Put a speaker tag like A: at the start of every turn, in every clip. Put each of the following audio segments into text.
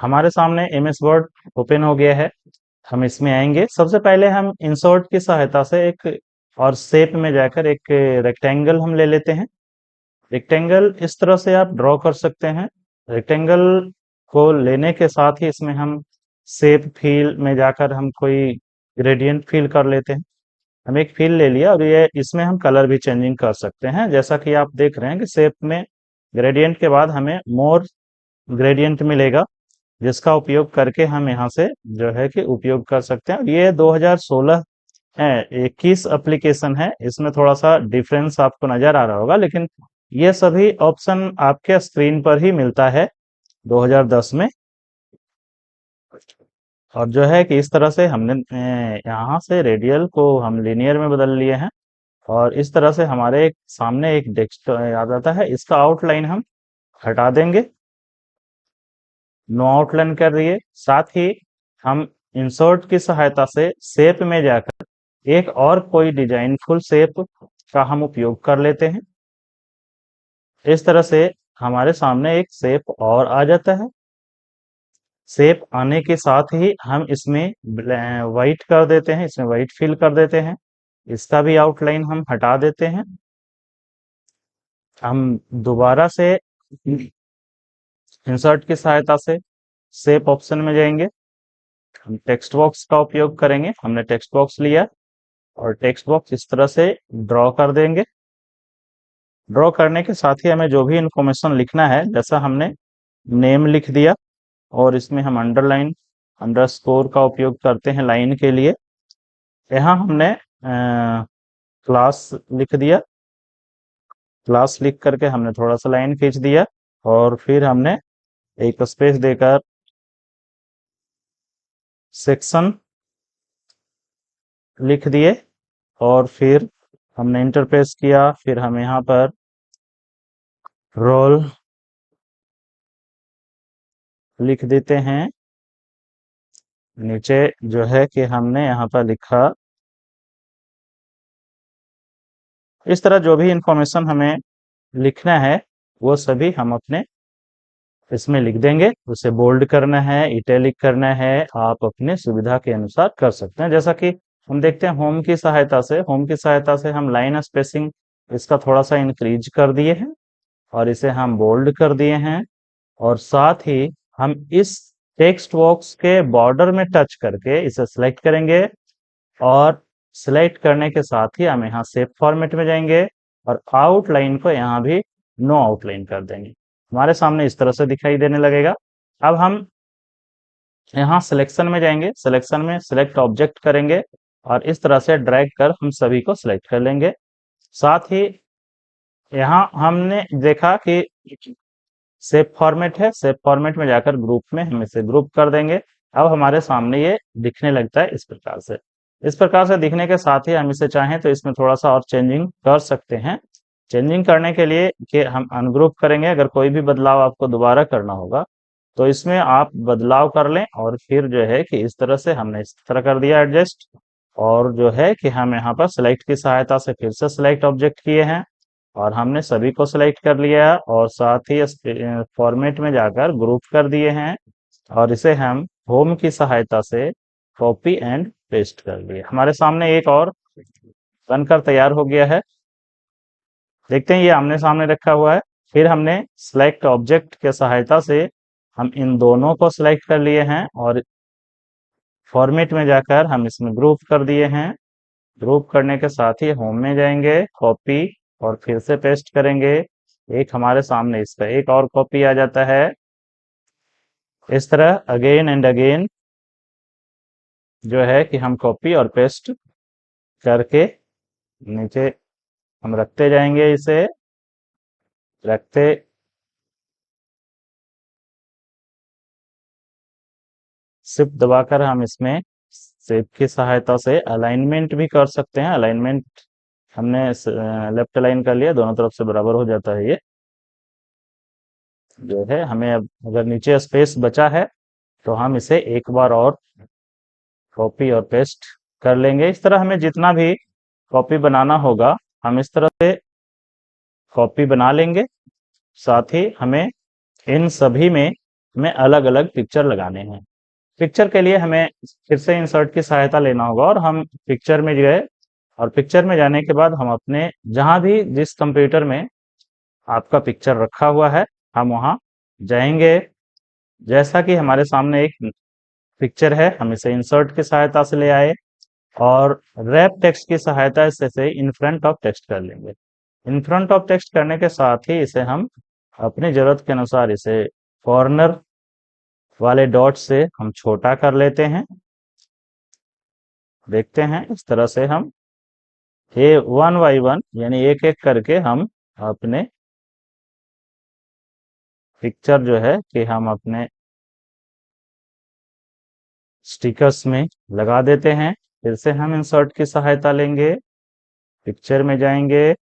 A: हमारे सामने MS word open हो गया है। हम इसमें आएंगे। सबसे पहले हम इंसर्ट की सहायता से एक और शेप में जाकर एक रेक्टेंगल हम ले लेते हैं। रेक्टेंगल इस तरह से आप ड्रॉ कर सकते हैं। रेक्टेंगल को लेने के साथ ही इसमें हम शेप फिल में जाकर हम कोई ग्रेडियंट फिल कर लेते हैं। हम एक फिल ले लिया और ये इसमें हम कलर भी चेंजिंग कर सकते हैं। जैसा कि आप देख रहे हैं कि शेप में ग्रेडियंट के बाद हमें मोर ग्रेडियंट मिलेगा, जिसका उपयोग करके हम यहाँ से जो है कि उपयोग कर सकते हैं। ये 2016 है, 21 एप्लीकेशन है। इसमें थोड़ा सा डिफरेंस आपको नजर आ रहा होगा, लेकिन ये सभी ऑप्शन आपके स्क्रीन पर ही मिलता है 2010 में। और जो है कि इस तरह से हमने यहाँ से रेडियल को हम लिनियर में बदल लिए हैं। और इस तरह से हमारे सामने एक टेक्स्ट आ जाता है। इसका आउटलाइन हम हटा देंगे, नो आउटलाइन कर दिए। साथ ही हम इंसर्ट की सहायता से शेप में जाकर एक और कोई डिजाइन फुल शेप का हम उपयोग कर लेते हैं। इस तरह से हमारे सामने एक शेप और आ जाता है। शेप आने के साथ ही हम इसमें व्हाइट कर देते हैं, इसमें व्हाइट फिल कर देते हैं। इसका भी आउटलाइन हम हटा देते हैं। हम दोबारा से इंसर्ट की सहायता से शेप ऑप्शन में जाएंगे। हम टेक्स्ट बॉक्स का उपयोग करेंगे। हमने टेक्स्ट बॉक्स लिया और टेक्स्ट बॉक्स इस तरह से ड्रॉ कर देंगे। ड्रॉ करने के साथ ही हमें जो भी इंफॉर्मेशन लिखना है, जैसा हमने नेम लिख दिया और इसमें हम अंडरलाइन अंडरस्कोर का उपयोग करते हैं लाइन के लिए। यहाँ हमने क्लास लिख दिया। क्लास लिख करके हमने थोड़ा सा लाइन खींच दिया और फिर हमने एक स्पेस देकर सेक्शन लिख दिए और फिर हमने इंटरप्रेस किया। फिर हम यहाँ पर रोल लिख देते हैं। नीचे जो है कि हमने यहाँ पर लिखा, इस तरह जो भी इंफॉर्मेशन हमें लिखना है वो सभी हम अपने इसमें लिख देंगे। उसे बोल्ड करना है, इटैलिक करना है, आप अपने सुविधा के अनुसार कर सकते हैं। जैसा कि हम देखते हैं होम की सहायता से हम लाइन स्पेसिंग इसका थोड़ा सा इंक्रीज कर दिए हैं और इसे हम बोल्ड कर दिए हैं। और साथ ही हम इस टेक्स्ट बॉक्स के बॉर्डर में टच करके इसे सिलेक्ट करेंगे और सिलेक्ट करने के साथ ही हम यहाँ शेप फॉर्मेट में जाएंगे और आउटलाइन को यहाँ भी नो आउटलाइन कर देंगे। हमारे सामने इस तरह से दिखाई देने लगेगा। अब हम यहाँ सिलेक्शन में जाएंगे। सिलेक्शन में सिलेक्ट ऑब्जेक्ट करेंगे और इस तरह से ड्रैग कर हम सभी को सिलेक्ट कर लेंगे। साथ ही यहाँ हमने देखा कि शेप फॉर्मेट है, शेप फॉर्मेट में जाकर ग्रुप में हम इसे ग्रुप कर देंगे। अब हमारे सामने ये दिखने लगता है इस प्रकार से। इस प्रकार से दिखने के साथ ही हम इसे चाहें तो इसमें थोड़ा सा और चेंजिंग कर सकते हैं। चेंजिंग करने के लिए कि हम अनग्रुप करेंगे। अगर कोई भी बदलाव आपको दोबारा करना होगा तो इसमें आप बदलाव कर लें और फिर जो है कि इस तरह से हमने इस तरह कर दिया एडजस्ट। और जो है कि हम यहाँ पर सिलेक्ट की सहायता से फिर से सिलेक्ट ऑब्जेक्ट किए हैं और हमने सभी को सिलेक्ट कर लिया और साथ ही फॉर्मेट में जाकर ग्रुप कर दिए हैं और इसे हम होम की सहायता से कॉपी एंड पेस्ट कर लिए। हमारे सामने एक और बनकर तैयार हो गया है। देखते हैं, ये आमने सामने रखा हुआ है। फिर हमने सिलेक्ट ऑब्जेक्ट के सहायता से हम इन दोनों को सिलेक्ट कर लिए हैं और फॉर्मेट में जाकर हम इसमें ग्रुप कर दिए हैं। ग्रुप करने के साथ ही होम में जाएंगे, कॉपी और फिर से पेस्ट करेंगे। एक हमारे सामने इसका एक और कॉपी आ जाता है। इस तरह अगेन एंड अगेन जो है कि हम कॉपी और पेस्ट करके नीचे हम रखते जाएंगे। इसे रखते शिफ्ट दबाकर हम इसमें शेप की सहायता से अलाइनमेंट भी कर सकते हैं। अलाइनमेंट हमने लेफ्ट अलाइन कर लिया, दोनों तरफ से बराबर हो जाता है। ये जो है हमें अब अगर नीचे स्पेस बचा है तो हम इसे एक बार और कॉपी और पेस्ट कर लेंगे। इस तरह हमें जितना भी कॉपी बनाना होगा हम इस तरह से कॉपी बना लेंगे। साथ ही हमें इन सभी में में अलग अलग पिक्चर लगाने हैं। पिक्चर के लिए हमें फिर से इंसर्ट की सहायता लेना होगा और हम पिक्चर में गए और पिक्चर में जाने के बाद हम अपने जहां भी जिस कंप्यूटर में आपका पिक्चर रखा हुआ है हम वहां जाएंगे। जैसा कि हमारे सामने एक पिक्चर है हम इसे इंसर्ट की सहायता से ले आए और रैप टेक्स्ट की सहायता से इन फ्रंट ऑफ टेक्स्ट कर लेंगे। इन फ्रंट ऑफ टेक्स्ट करने के साथ ही इसे हम अपनी जरूरत के अनुसार इसे कॉर्नर वाले डॉट से हम छोटा कर लेते हैं। देखते हैं इस तरह से हम वन बाई वन यानी एक एक करके हम अपने पिक्चर जो है कि हम अपने स्टिकर्स में लगा देते हैं। फिर से हम इंसर्ट की सहायता लेंगे, पिक्चर में जाएंगे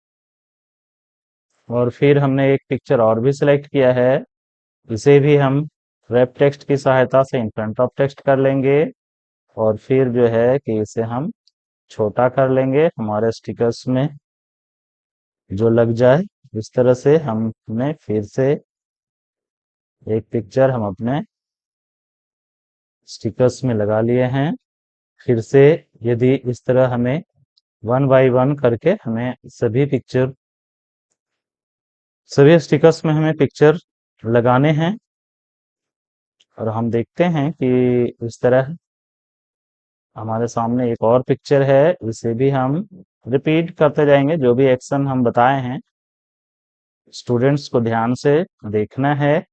A: और फिर हमने एक पिक्चर और भी सिलेक्ट किया है, इसे भी हम रैप टेक्स्ट की सहायता से इन फ्रंट ऑफ टेक्स्ट कर लेंगे और फिर जो है कि इसे हम छोटा कर लेंगे हमारे स्टिकर्स में जो लग जाए। इस तरह से हमने फिर से एक पिक्चर हम अपने स्टिकर्स में लगा लिए हैं। फिर से यदि इस तरह हमें वन बाई वन करके हमें सभी स्टिकर्स में हमें पिक्चर लगाने हैं और हम देखते हैं कि इस तरह हमारे सामने एक और पिक्चर है, इसे भी हम रिपीट करते जाएंगे। जो भी एक्शन हम बताए हैं स्टूडेंट्स को ध्यान से देखना है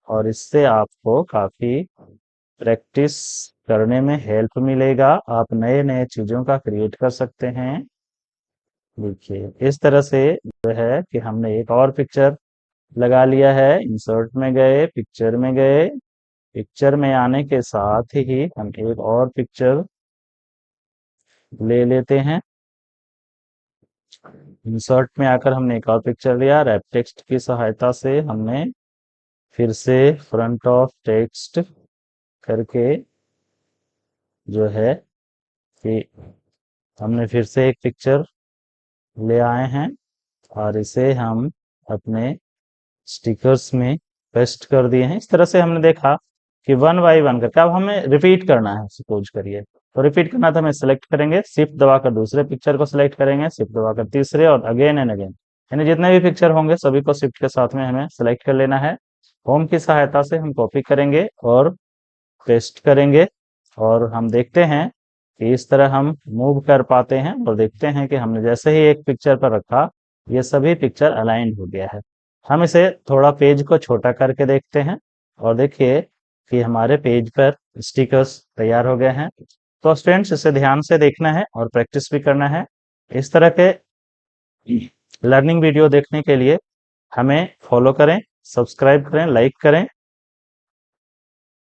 A: और इससे आपको काफी प्रैक्टिस करने में हेल्प मिलेगा। आप नए नए चीजों का क्रिएट कर सकते हैं। देखिए इस तरह से जो है कि हमने एक और पिक्चर लगा लिया है। इंसर्ट में गए, पिक्चर में गए, पिक्चर में आने के साथ ही हम एक और पिक्चर ले लेते हैं। इंसर्ट में आकर हमने एक और पिक्चर लिया, रैप टेक्स्ट की सहायता से हमने फिर से फ्रंट ऑफ टेक्स्ट करके जो है कि हमने फिर से एक पिक्चर ले आए हैं और इसे हम अपने स्टिकर्स में पेस्ट कर दिए हैं। इस तरह से हमने देखा कि वन बाई वन करके अब हमें रिपीट करना है। सपोज करिए तो रिपीट करना तो हमें सेलेक्ट करेंगे, शिफ्ट दबाकर दूसरे पिक्चर को सिलेक्ट करेंगे, शिफ्ट दबाकर तीसरे और अगेन एंड अगेन यानी जितने भी पिक्चर होंगे सभी को शिफ्ट के साथ में हमें सेलेक्ट कर लेना है। होम की सहायता से हम कॉपी करेंगे और पेस्ट करेंगे और हम देखते हैं कि इस तरह हम मूव कर पाते हैं और देखते हैं कि हमने जैसे ही एक पिक्चर पर रखा ये सभी पिक्चर अलाइन हो गया है। हम इसे थोड़ा पेज को छोटा करके देखते हैं और देखिए कि हमारे पेज पर स्टिकर्स तैयार हो गए हैं। तो स्टूडेंट्स इसे ध्यान से देखना है और प्रैक्टिस भी करना है। इस तरह के लर्निंग वीडियो देखने के लिए हमें फॉलो करें, सब्सक्राइब करें, लाइक करें